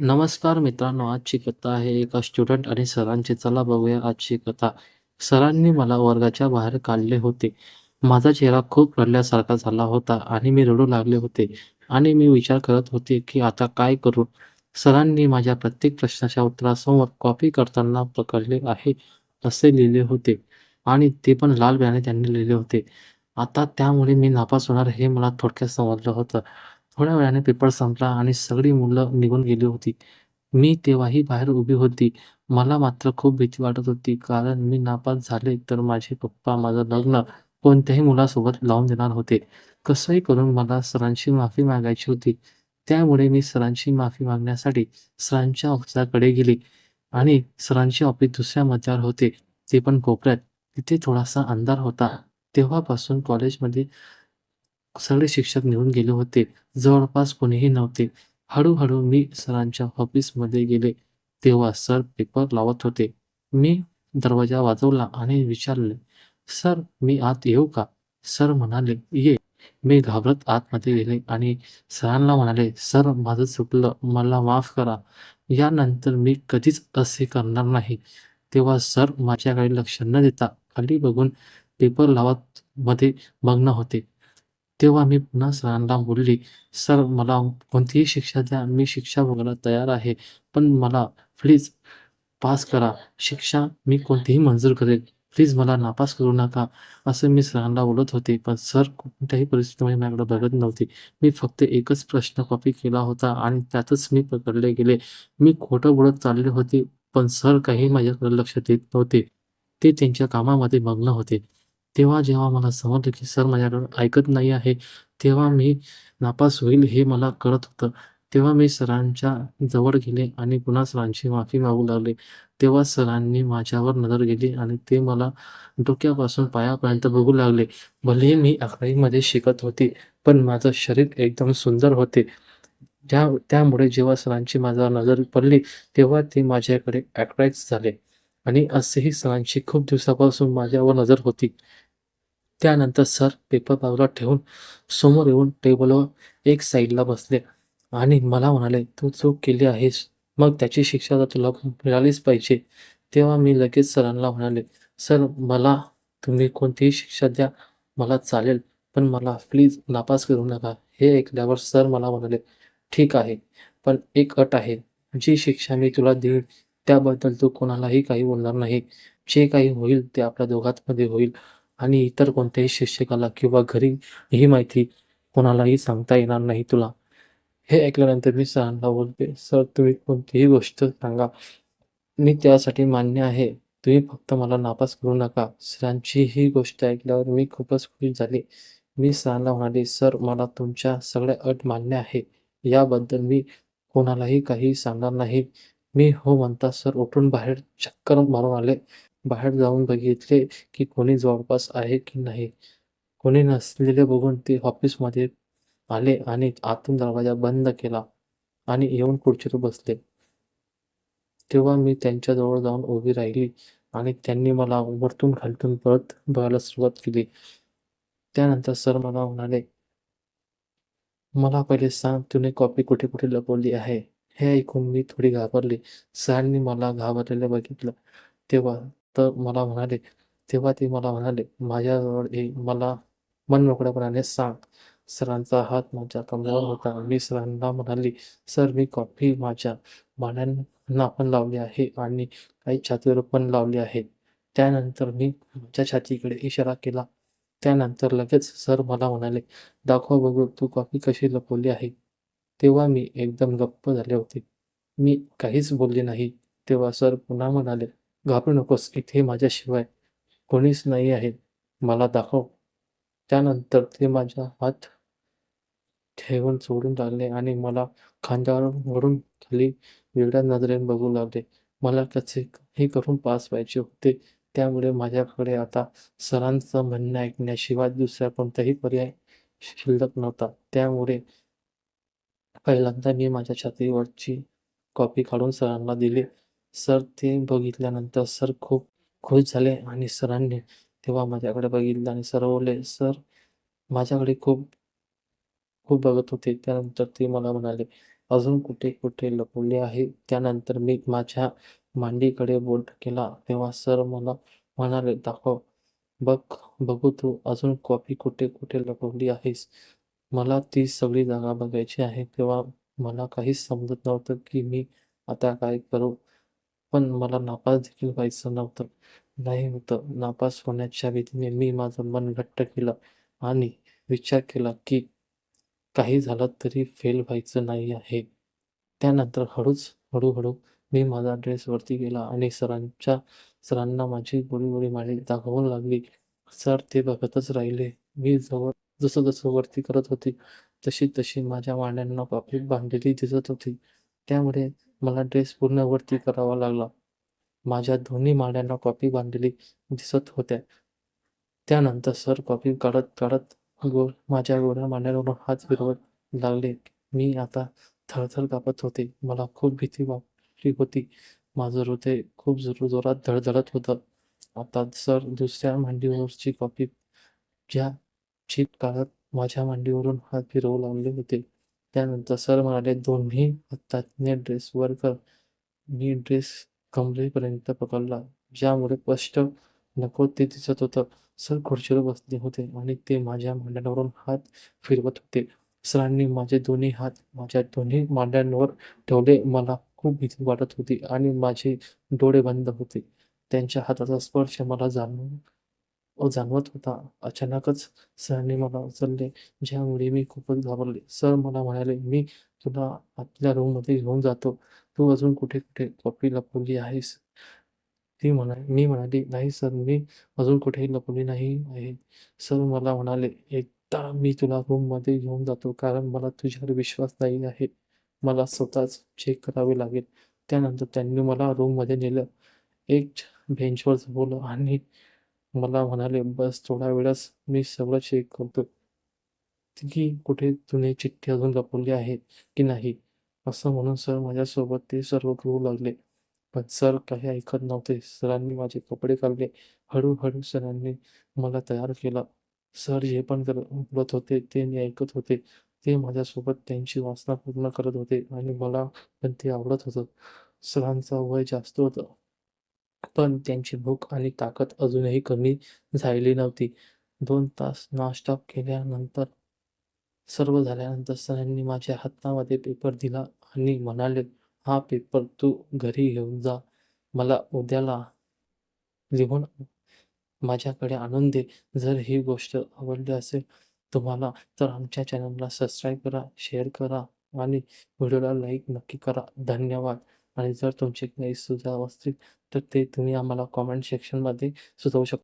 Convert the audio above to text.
नमस्कार मित्रांनो, आजची कथा आहे एका स्टुडंट आणि सरांची. चला बघूया आजची कथा. सरांनी मला वर्गाच्या बाहेर काढले होते. माझा चेहरा खूप रडल्यासारखा झाला होता आणि मी रडू लागले होते आणि मी विचार करत होते की आता काय करू. सरांनी माझ्या प्रत्येक प्रश्नाच्या उत्तरासमोर कॉपी करताना पकडले आहे असे लिहिले होते आणि ते पण लाल पेनाने त्यांनी लिहिले होते. आता त्यामुळे मी नापास होणार हे मला थोडक्यात समजलं होतं. थोड्या वेळाने पेपर संपला आणि सगळी मुलं निघून गेली होती. मी तेव्हाही बाहेर उभी होती. मला मात्र खूप भीती वाटत होती, कारण मी नापास झाले तर माझे पप्पा माझं लग्न कोणत्याही मुलासोबत लावून देणार होते. कसंही करून मला सरांची माफी मागायची होती. त्यामुळे मी सरांची माफी मागण्यासाठी सरांच्या ऑफिसाकडे गेले आणि सरांचे ऑफिस दुसऱ्या मजल्यावर होते, ते पण कोपऱ्यात. तिथे थोडासा अंधार होता. तेव्हापासून कॉलेजमध्ये सगळे शिक्षक निघून गेले होते. जवळपास कोणीही नव्हते. हळू-हळू मी सरांच्या ऑफिसमध्ये गेले, तेव्हा सर पेपर लावत होते. मी दरवाजा वाजवला आणि विचारले, "सर, मी आत येऊ का?" सर म्हणाले, "ये." मी घाबरत आतमध्ये गेले आणि सरांना म्हणाले, "सर, माझं चुकलं. मला माफ करा. यानंतर मी कधीच असे करणार नाही." तेव्हा सर माझ्याकडे लक्ष न देता खाली बघून पेपर लावत मध्ये मग्न होते. तेव्हा मी पुन्हा सरांना बोलली, "सर, मला कोणतीही शिक्षा द्या. मी शिक्षा भोगायला तयार आहे. पण मला प्लीज पास करा. शिक्षा मी कोणतीही मंजूर करेल. प्लीज मला नापास करू नका." असं मी सरांना बोलत होते. पण सर कोणत्याही परिस्थितीमध्ये माझ्याकडे बघत नव्हते. मी फक्त एकच प्रश्न कॉपी केला होता आणि त्यातच मी पकडले गेले. मी खोटं बोलत चालले होते, पण सर काही माझ्याकडे लक्ष देत नव्हते. ते त्यांच्या कामामध्ये मग्न होते. तेव्हा जेव्हा मला समजलं की सर माझ्याकडे ऐकत नाही आहे, तेव्हा मी नापास होईल हे मला कळत होतं. तेव्हा मी सरांच्या जवळ गेले आणि पुन्हा सरांची माफी मागू लागले. तेव्हा सरांनी माझ्यावर नजर गेली आणि ते मला डोक्यापासून पायापर्यंत बघू लागले. भलेही मी 11वी शिकत होते, पण माझं शरीर एकदम सुंदर होते. त्यामुळे जेव्हा सरांची माझ्यावर नजर पडली, तेव्हा ते माझ्याकडे अट्रॅक्ट झाले आणि असेही सरांची खूप दिवसापासून माझ्यावर नजर होती. त्यानंतर सर पेपर बाजूला ठेवून समोर येऊन टेबलवर एक साईडला बसले आणि मला म्हणाले, "तू चूक केली आहेस, मग त्याची शिक्षा तर तुला मिळालीच पाहिजे." तेव्हा मी लगेच सरांना म्हणाले, "सर, मला तुम्ही कोणतीही शिक्षा द्या, मला चालेल, पण मला प्लीज नापास करू नका." हे ऐकल्यावर सर मला म्हणाले, "ठीक आहे, पण एक अट आहे. जी शिक्षा मी तुला देईन त्याबद्दल तू कोणालाही काही बोलणार नाही. जे काही होईल ते आपल्या दोघांमध्ये होईल आणि इतर कोणत्याही शिक्षकाला किंवा घरी ही माहिती कोणालाही सांगता येणार नाही तुला." हे ऐकल्यानंतर मी सरांना बोलते, "सर, तुम्ही कोणतीही गोष्ट सांगा, मी त्यासाठी मान्य आहे. तुम्ही फक्त मला नापास करू नका." सरांची ही गोष्ट ऐकल्यावर मी खूपच खुश झाले. मी सरांना म्हणाले, "सर, मला तुमच्या सगळ्या अट मान्य आहे. याबद्दल मी कोणालाही काही सांगणार नाही." मी हो म्हणताच सर उठून बाहेर चक्कर मारून आले. बाहेर जाऊन बघितले की कोणी जवळपास आहे की नाही. कोणी नसलेले बघून ते ऑफिसमध्ये आले आणि आतून दरवाजा बंद केला आणि येऊन खुर्चीवर बसले. तेव्हा मी त्यांच्याजवळ जाऊन उभी राहिली आणि त्यांनी मला वरतून खालतून परत बघायला सुरुवात केली. त्यानंतर सर मला म्हणाले, "मला पहिले सांग, तूने कॉपी कुठे-कुठे लपवली आहे?" हे ऐकून मी थोडी घाबरली. सरांनी मला घाबरलेलं बघितलं. तेव्हा तर मला म्हणाले तेव्हा ते मला म्हणाले, "माझ्याजवळ ये, मला मनमोकळेपणाने सांग." सरांचा हात माझ्या कमरेवर होता. मी सरांना म्हणाले, "सर, मी कॉपी माझ्या मांड्यांना पण लावली आहे आणि काही छातीवर पण लावली आहे." त्यानंतर मी माझ्या छातीकडे इशारा केला. त्यानंतर लगेच सर मला म्हणाले, "दाखव बघू, तू कॉफी कशी लपवली आहे." तेव्हा मी एकदम गप्प झाले होते. मी काहीच बोलले नाही. तेव्हा सर पुन्हा म्हणाले, "घाबरू नकोस, इथे माझ्याशिवाय कोणीच नाही आहे. मला दाखव." त्यानंतर ते माझा हात ठेवून सोडून लागले आणि मला खांद्यावरून खाली वेगळ्या नजरेने बघू लागले. मला कसेही करून पास व्हायचे होते. त्यामुळे माझ्याकडे आता सरांचं म्हणणं ऐकण्याशिवाय दुसरा कोणताही पर्याय शिल्लक नव्हता. त्यामुळे पहिल्यांदा मी माझ्या छातीवरची कॉपी काढून सरांना दिली. सर ते बघितल्यानंतर सर खूप खुश झाले आणि सरांनी तेव्हा माझ्याकडे बघितलं आणि सर बोलले, माझ्याकडे खूप खूप बघत होते. त्यानंतर ते मला म्हणाले, अजून कुठे कुठे लपवले आहे. त्यानंतर मी माझ्या मांडीकडे बोट केला तेव्हा सर मला म्हणाले, दाखव, बघ, बघू तू अजून कॉफी कुठे कुठे लपवली आहेस. मला ती सगळी जागा बघायची आहे. तेव्हा मला काहीच समजत नव्हतं की मी आता काय करू. पण मला नापास देखील व्हायचं नव्हतं. नाही होतं. नापास होण्याच्या भीतीने मी माझं मन घट्ट केलं आणि विचार केला की काही झालं तरी फेल व्हायचं नाही आहे. त्यानंतर हळूहळू मी माझा ड्रेस वरती गेला आणि सरांना माझी गोळी माळी दाखवू लागली. सर ते बघतच राहिले. मी जसं वरती करत होती, तशी माझ्या मांड्यांना कॉफी बांधलेली दिसत होती. त्यामुळे मला ड्रेस पूर्ण वरती करावा लागला. माझ्या दोन्ही मांड्यांना कॉफी बांधलेली दिसत होत्या. त्यानंतर सर कॉफी काढत काढत माझ्या गोऱ्या मांड्यांवरून हात फिरवत लागले. मी आता थरथर कापत होते. मला खूप भीती वाटली होती. माझं हृदय खूप जोरात धडधडत होतं. आता सर दुसऱ्या मांडीवरची कॉफी ज्या चीप काढत माझ्या मांडीवरून हात फिरवू लागले होते. त्यानंतर सर म्हणाले, दोन्ही हाताने ड्रेस वर कर. मी ड्रेस कमरेपर्यंत पकडला, ज्यामुळे स्पष्ट नको ते दिसत होतं. सर खुर्चीवर बसले होते आणि ते माझ्या मांड्यांवरून हात फिरवत होते. सरांनी माझे दोन्ही हात माझ्या दोन्ही मांड्यांवर ठेवले. मला खूप भीती वाटत होती आणि माझे डोळे बंद होते. त्यांच्या हाताचा स्पर्श मला जाणवत होता. अचानकच सरांनी मला उचलले, ज्यामुळे मी खूपच घाबरले. सर मला म्हणाले, मी तुला आतल्या रूममध्ये घेऊन जातो. तू अजून कुठे कुठे कॉफी लपवली आहेस. मी म्हणाले, नाही सर, मी अजून कुठेही लपवली नाही आहे. सर मला म्हणाले, एकदा मी तुला रूममध्ये घेऊन जातो, कारण मला तुझ्यावर विश्वास नाही आहे. मला स्वतःच चेक करावे लागेल. त्यानंतर त्यांनी मला रूममध्ये नेलं. एक बेंचवर झोपवलं आणि मला म्हणाले, बस थोड्या वेळाच मी सगळं चेक करतो, की कुठे तुम्ही चिठ्ठी अजून लपवली आहे की नाही. असं म्हणून सर माझ्यासोबत ते सर्व करू लागले. पण सर काही ऐकत नव्हते. सरांनी माझे कपडे काढले. हळूहळू सरांनी मला तयार केलं. सर जे पण बोलत होते ते मी ऐकत होते. ते माझ्यासोबत त्यांची वासना पूर्ण करत होते आणि मला पण ते आवडत होतं. सरांचं वय जास्त होतं, पण त्यांची भूक आणि ताकद अजूनही कमी झालेली नव्हती. 2 तास नॉनस्टॉप केल्यानंतर, सर्व झाल्यानंतर सरांनी माझ्या हातामध्ये पेपर दिला आणि म्हणाले, हा पेपर तू घरी घेऊन जा. मला उद्याला लिहून माझ्याकडे आणून दे. जर ही गोष्ट आवडली असेल तुम्हाला, तर आमच्या चॅनलला सबस्क्राईब करा, शेअर करा आणि व्हिडिओला लाईक नक्की करा. धन्यवाद. आणि जर तुमचे काही सुझाव असतील तर ते तुम्ही आम्हाला कॉमेंट सेक्शनमध्ये सुचवू शकता.